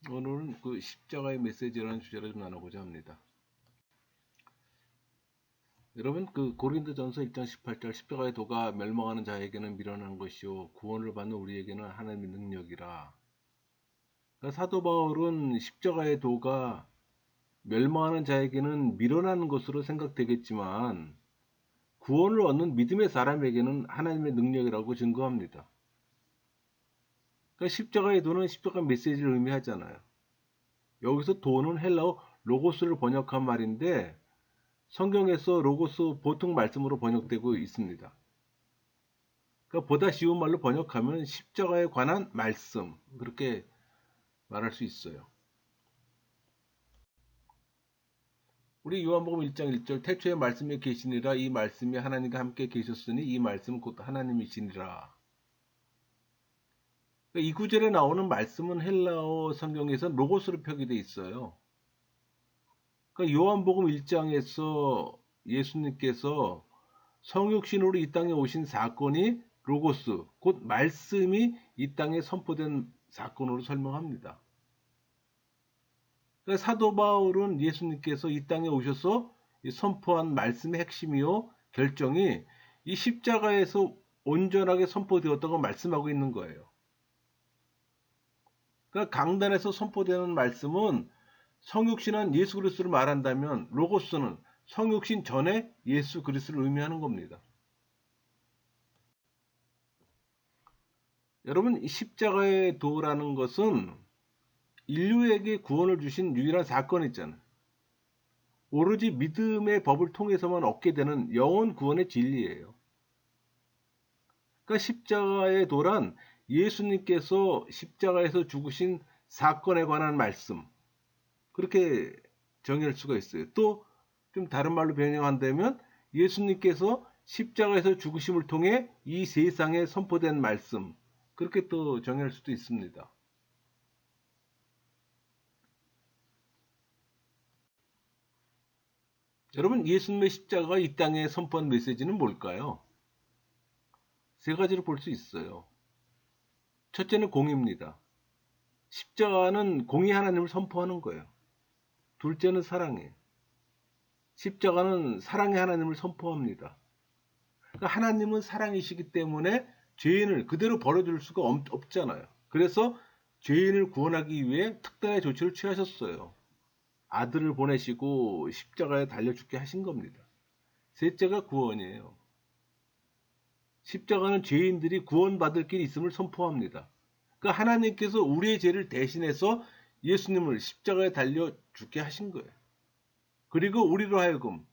오늘은 그 십자가의 메시지라는 주제를 좀 나누고자 합니다. 여러분, 그 고린도전서 1장 18절 십자가의 도가 멸망하는 자에게는 미련한 것이요 구원을 받는 우리에게는 하나님의 능력이라. 그러니까 사도 바울은 십자가의 도가 멸망하는 자에게는 미련한 것으로 생각되겠지만 구원을 얻는 믿음의 사람에게는 하나님의 능력이라고 증거합니다. 그러니까 십자가의 도는 십자가 메시지를 의미하잖아요. 여기서 도는 헬라어 로고스를 번역한 말인데 성경에서 로고스 보통 말씀으로 번역되고 있습니다. 그러니까 보다 쉬운 말로 번역하면 십자가에 관한 말씀, 그렇게 말할 수 있어요. 우리 요한복음 1장 1절 태초에 말씀이 계시니라 이 말씀이 하나님과 함께 계셨으니 이 말씀은 곧 하나님이시니라. 그러니까 이 구절에 나오는 말씀은 헬라어 성경에서 로고스로 표기되어 있어요. 그러니까 요한복음 1장에서 예수님께서 성육신으로 이 땅에 오신 사건이 로고스, 곧 말씀이 이 땅에 선포된 사건으로 설명합니다. 그러니까 사도 바울은 예수님께서 이 땅에 오셔서 선포한 말씀의 핵심이요 결정이 이 십자가에서 온전하게 선포되었다고 말씀하고 있는 거예요. 그러니까 강단에서 선포되는 말씀은 성육신한 예수 그리스도를 말한다면 로고스는 성육신 전에 예수 그리스도를 의미하는 겁니다. 여러분, 이 십자가의 도라는 것은 인류에게 구원을 주신 유일한 사건이잖아요. 오로지 믿음의 법을 통해서만 얻게 되는 영원 구원의 진리예요. 그러니까 십자가의 도란 예수님께서 십자가에서 죽으신 사건에 관한 말씀, 그렇게 정의할 수가 있어요. 또 좀 다른 말로 변형한다면 예수님께서 십자가에서 죽으심을 통해 이 세상에 선포된 말씀, 그렇게 또 정의할 수도 있습니다. 여러분, 예수님의 십자가가 이 땅에 선포한 메시지는 뭘까요? 세 가지로 볼 수 있어요. 첫째는 공의입니다. 십자가는 공의 하나님을 선포하는 거예요. 둘째는 사랑이에요. 십자가는 사랑의 하나님을 선포합니다. 그러니까 하나님은 사랑이시기 때문에 죄인을 그대로 버려둘 수가 없잖아요. 그래서 죄인을 구원하기 위해 특단의 조치를 취하셨어요. 아들을 보내시고 십자가에 달려 죽게 하신 겁니다. 셋째가 구원이에요. 십자가는 죄인들이 구원받을 길이 있음을 선포합니다. 그러니까 하나님께서 우리의 죄를 대신해서 예수님을 십자가에 달려 죽게 하신 거예요. 그리고 우리로 하여금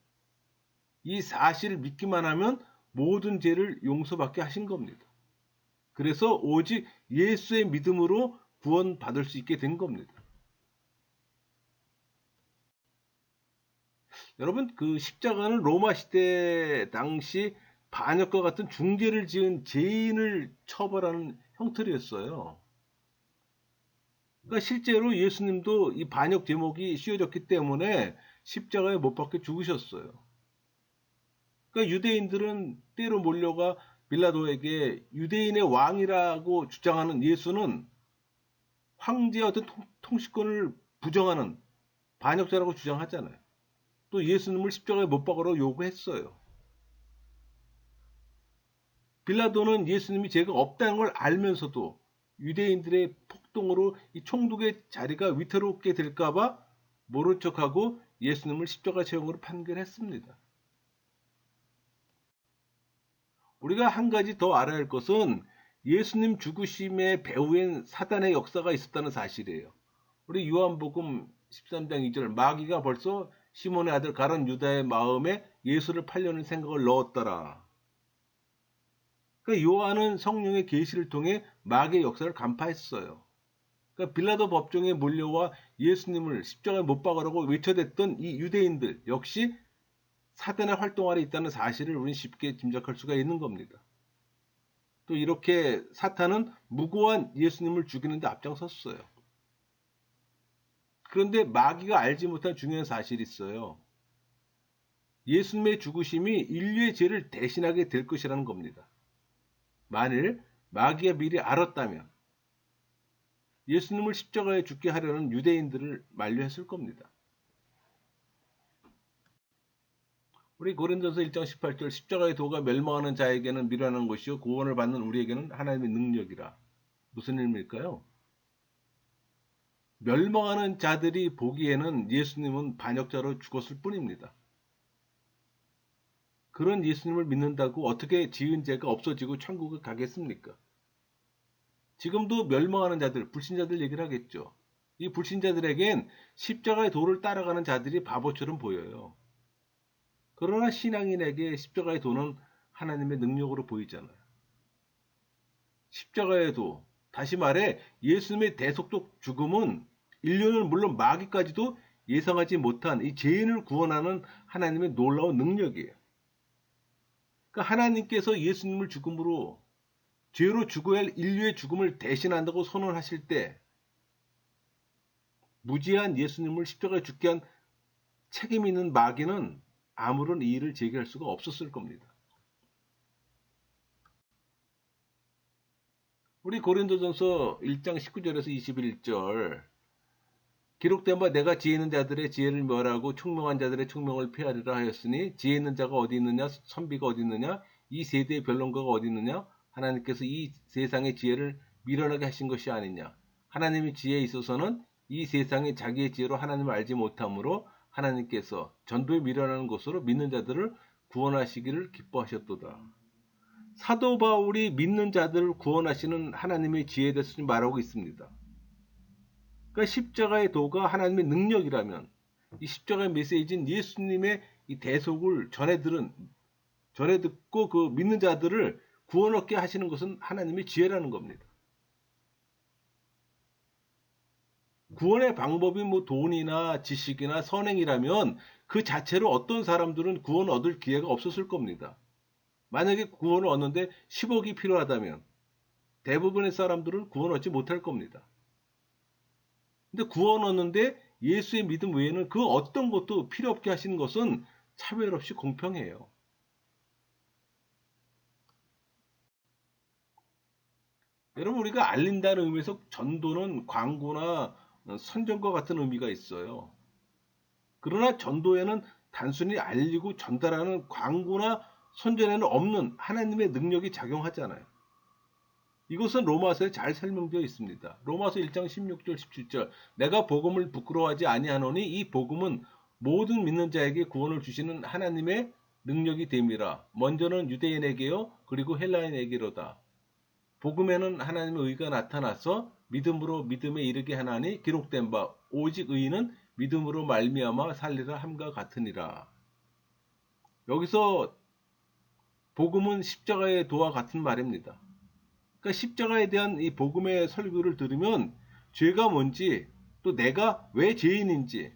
이 사실을 믿기만 하면 모든 죄를 용서받게 하신 겁니다. 그래서 오직 예수의 믿음으로 구원받을 수 있게 된 겁니다. 여러분, 그 십자가는 로마 시대 당시 반역과 같은 중죄를 지은 죄인을 처벌하는 형틀이었어요. 그러니까 실제로 예수님도 이 반역 제목이 씌워졌기 때문에 십자가에 못 박혀 죽으셨어요. 그러니까 유대인들은 때로 몰려가 빌라도에게 유대인의 왕이라고 주장하는 예수는 황제의 어떤 통치권을 부정하는 반역자라고 주장하잖아요. 또 예수님을 십자가에 못 박으라고 요구했어요. 빌라도는 예수님이 죄가 없다는 걸 알면서도 유대인들의 폭동으로 이 총독의 자리가 위태롭게 될까봐 모른 척하고 예수님을 십자가 체형으로 판결했습니다. 우리가 한 가지 더 알아야 할 것은 예수님 죽으심의 배후엔 사단의 역사가 있었다는 사실이에요. 우리 요한복음 13장 2절 마귀가 벌써 시몬의 아들 가룟 유다의 마음에 예수를 팔려는 생각을 넣었더라. 그러니까 요한은 성령의 계시를 통해 마귀의 역사를 간파했어요. 그러니까 빌라도 법정에 몰려와 예수님을 십자가에 못 박으라고 외쳐댔던 이 유대인들 역시 사단의 활동 아래 있다는 사실을 우리는 쉽게 짐작할 수가 있는 겁니다. 또 이렇게 사탄은 무고한 예수님을 죽이는데 앞장섰어요. 그런데 마귀가 알지 못한 중요한 사실이 있어요. 예수님의 죽으심이 인류의 죄를 대신하게 될 것이라는 겁니다. 만일 마귀가 미리 알았다면 예수님을 십자가에 죽게 하려는 유대인들을 만류했을 겁니다. 우리 고린도서 1장 18절 십자가의 도가 멸망하는 자에게는 미련한 것이요 구원을 받는 우리에게는 하나님의 능력이라. 무슨 의미일까요? 멸망하는 자들이 보기에는 예수님은 반역자로 죽었을 뿐입니다. 그런 예수님을 믿는다고 어떻게 지은 죄가 없어지고 천국을 가겠습니까? 지금도 멸망하는 자들, 불신자들 얘기를 하겠죠. 이 불신자들에겐 십자가의 도를 따라가는 자들이 바보처럼 보여요. 그러나 신앙인에게 십자가의 도는 하나님의 능력으로 보이잖아요. 십자가의 도, 다시 말해 예수님의 대속적 죽음은 인류는 물론 마귀까지도 예상하지 못한 이 죄인을 구원하는 하나님의 놀라운 능력이에요. 그러니까 하나님께서 예수님을 죽음으로 죄로 죽어야 할 인류의 죽음을 대신한다고 선언하실 때 무지한 예수님을 십자가에 죽게 한 책임 있는 마귀는 아무런 이의를 제기할 수가 없었을 겁니다. 우리 고린도전서 1장 19절에서 21절 기록된 바 내가 지혜 있는 자들의 지혜를 멸하고 총명한 자들의 총명을 폐하리라 하였으니 지혜 있는 자가 어디 있느냐 선비가 어디 있느냐 이 세대의 변론가가 어디 있느냐 하나님께서 이 세상의 지혜를 미련하게 하신 것이 아니냐 하나님의 지혜에 있어서는 이 세상이 자기의 지혜로 하나님을 알지 못하므로 하나님께서 전도에 미련하는 것으로 믿는 자들을 구원하시기를 기뻐하셨도다. 사도 바울이 믿는 자들을 구원하시는 하나님의 지혜에 대해서 말하고 있습니다. 그러니까 십자가의 도가 하나님의 능력이라면 이 십자가의 메시지인 예수님의 이 대속을 전해 듣고 그 믿는 자들을 구원 얻게 하시는 것은 하나님의 지혜라는 겁니다. 구원의 방법이 뭐 돈이나 지식이나 선행이라면 그 자체로 어떤 사람들은 구원 얻을 기회가 없었을 겁니다. 만약에 구원을 얻는데 10억이 필요하다면 대부분의 사람들은 구원 얻지 못할 겁니다. 근데 구원 얻는데 예수의 믿음 외에는 그 어떤 것도 필요 없게 하시는 것은 차별 없이 공평해요. 여러분 우리가 알린다는 의미에서 전도는 광고나 선전과 같은 의미가 있어요. 그러나 전도에는 단순히 알리고 전달하는 광고나 선전에는 없는 하나님의 능력이 작용하잖아요. 이것은 로마서에 잘 설명되어 있습니다. 로마서 1장 16절 17절 내가 복음을 부끄러워하지 아니하노니 이 복음은 모든 믿는 자에게 구원을 주시는 하나님의 능력이 됨이라. 먼저는 유대인에게요 그리고 헬라인에게로다. 복음에는 하나님의 의가 나타나서 믿음으로 믿음에 이르게 하나니 기록된 바 오직 의인은 믿음으로 말미암아 살리라 함과 같으니라. 여기서 복음은 십자가의 도와 같은 말입니다. 그러니까 십자가에 대한 이 복음의 설교를 들으면 죄가 뭔지 또 내가 왜 죄인인지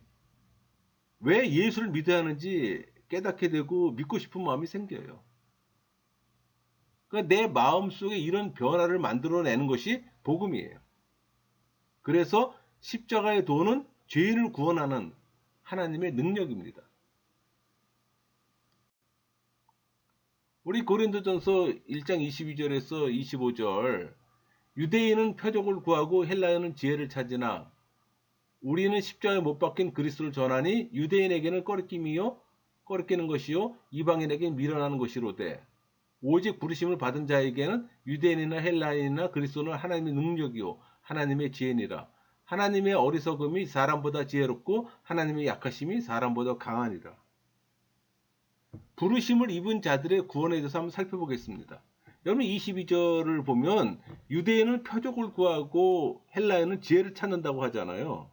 왜 예수를 믿어야 하는지 깨닫게 되고 믿고 싶은 마음이 생겨요. 그러니까 내 마음속에 이런 변화를 만들어내는 것이 복음이에요. 그래서 십자가의 도는 죄인을 구원하는 하나님의 능력입니다. 우리 고린도전서 1장 22절에서 25절 유대인은 표적을 구하고 헬라인은 지혜를 찾으나 우리는 십자가에 못 박힌 그리스도를 전하니 유대인에게는 꺼리끼는 것이요 이방인에게는 미련하는 것이로되 오직 부르심을 받은 자에게는 유대인이나 헬라인이나 그리스도는 하나님의 능력이요 하나님의 지혜니라. 하나님의 어리석음이 사람보다 지혜롭고 하나님의 약하심이 사람보다 강하니라. 부르심을 입은 자들의 구원에 대해서 한번 살펴보겠습니다. 여러분 22절을 보면 유대인은 표적을 구하고 헬라인은 지혜를 찾는다고 하잖아요.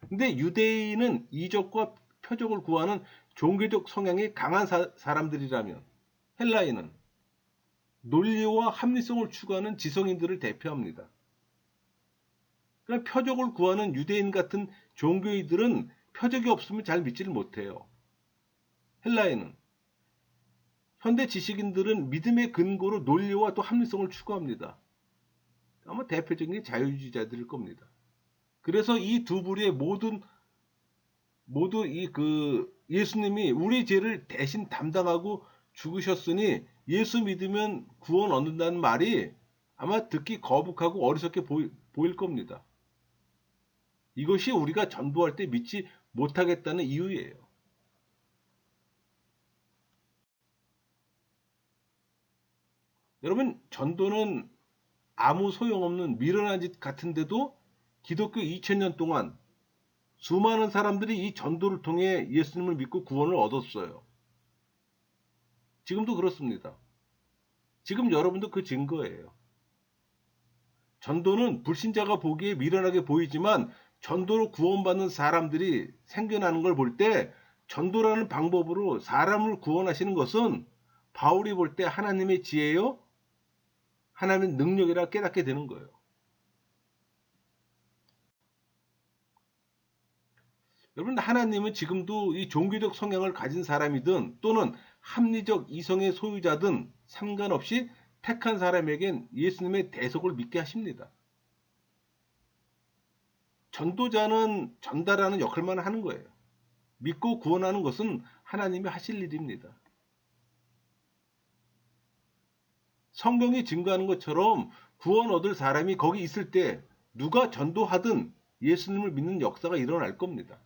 근데 유대인은 이적과 표적을 구하는 종교적 성향이 강한 사람들이라면 헬라인은 논리와 합리성을 추구하는 지성인들을 대표합니다. 그러니까 표적을 구하는 유대인 같은 종교인들은 표적이 없으면 잘 믿지를 못해요. 헬라인은 현대 지식인들은 믿음의 근거로 논리와 또 합리성을 추구합니다. 아마 대표적인 게 자유주의자들일 겁니다. 그래서 이 두 부류의 모두 예수님이 우리 죄를 대신 담당하고 죽으셨으니 예수 믿으면 구원 얻는다는 말이 아마 듣기 거북하고 어리석게 보일 겁니다. 이것이 우리가 전도할 때 믿지 못하겠다는 이유예요. 여러분, 전도는 아무 소용없는 미련한 짓 같은데도 기독교 2000년 동안 수많은 사람들이 이 전도를 통해 예수님을 믿고 구원을 얻었어요. 지금도 그렇습니다. 지금 여러분도 그 증거예요. 전도는 불신자가 보기에 미련하게 보이지만 전도로 구원받는 사람들이 생겨나는 걸 볼 때 전도라는 방법으로 사람을 구원하시는 것은 바울이 볼 때 하나님의 지혜요, 하나님의 능력이라 깨닫게 되는 거예요. 여러분, 하나님은 지금도 이 종교적 성향을 가진 사람이든 또는 합리적 이성의 소유자든 상관없이 택한 사람에겐 예수님의 대속을 믿게 하십니다. 전도자는 전달하는 역할만 하는 거예요. 믿고 구원하는 것은 하나님이 하실 일입니다. 성경이 증거하는 것처럼 구원 얻을 사람이 거기 있을 때 누가 전도하든 예수님을 믿는 역사가 일어날 겁니다.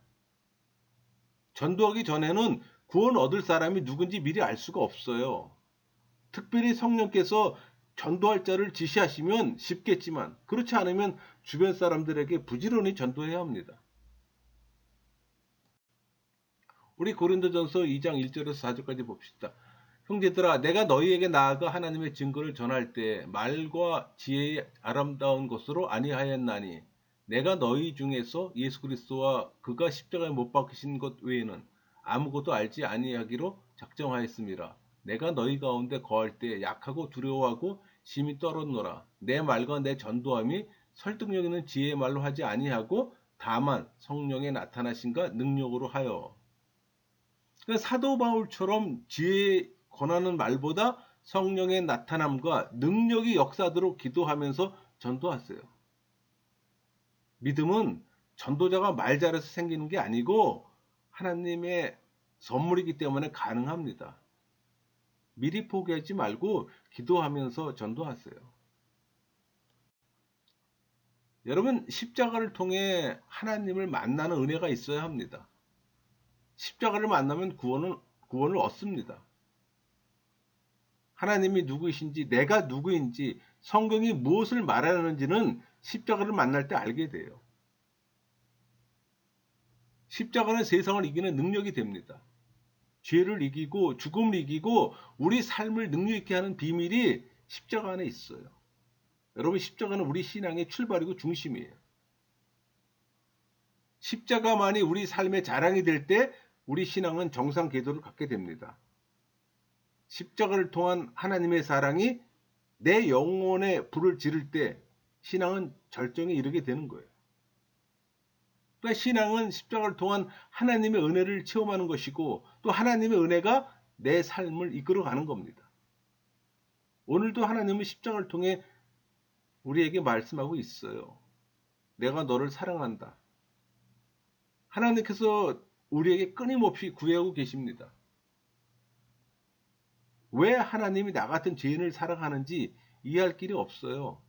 전도하기 전에는 구원 얻을 사람이 누군지 미리 알 수가 없어요. 특별히 성령께서 전도할 자를 지시하시면 쉽겠지만 그렇지 않으면 주변 사람들에게 부지런히 전도해야 합니다. 우리 고린도전서 2장 1절에서 4절까지 봅시다. 형제들아, 내가 너희에게 나아가 하나님의 증거를 전할 때 말과 지혜의 아름다운 것으로 아니하였나니 내가 너희 중에서 예수 그리스도와 그가 십자가에 못 박히신 것 외에는 아무것도 알지 아니하기로 작정하였습니다. 내가 너희 가운데 거할 때 약하고 두려워하고 심히 떨었노라. 내 말과 내 전도함이 설득력 있는 지혜의 말로 하지 아니하고 다만 성령의 나타나신가 능력으로 하여. 그러니까 사도 바울처럼 지혜에 권하는 말보다 성령의 나타남과 능력이 역사대로 기도하면서 전도하세요. 믿음은 전도자가 말 잘해서 생기는 게 아니고 하나님의 선물이기 때문에 가능합니다. 미리 포기하지 말고 기도하면서 전도하세요. 여러분, 십자가를 통해 하나님을 만나는 은혜가 있어야 합니다. 십자가를 만나면 구원을 얻습니다. 하나님이 누구이신지, 내가 누구인지, 성경이 무엇을 말하는지는 십자가를 만날 때 알게 돼요. 십자가는 세상을 이기는 능력이 됩니다. 죄를 이기고 죽음을 이기고 우리 삶을 능력 있게 하는 비밀이 십자가 안에 있어요. 여러분, 십자가는 우리 신앙의 출발이고 중심이에요. 십자가만이 우리 삶의 자랑이 될 때 우리 신앙은 정상 궤도를 갖게 됩니다. 십자가를 통한 하나님의 사랑이 내 영혼에 불을 지를 때 신앙은 절정에 이르게 되는 거예요. 그러니까 신앙은 십자가를 통한 하나님의 은혜를 체험하는 것이고 또 하나님의 은혜가 내 삶을 이끌어가는 겁니다. 오늘도 하나님은 십자가를 통해 우리에게 말씀하고 있어요. 내가 너를 사랑한다. 하나님께서 우리에게 끊임없이 구애하고 계십니다. 왜 하나님이 나 같은 죄인을 사랑하는지 이해할 길이 없어요.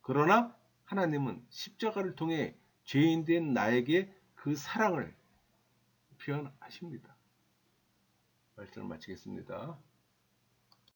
그러나 하나님은 십자가를 통해 죄인 된 나에게 그 사랑을 표현하십니다. 말씀을 마치겠습니다.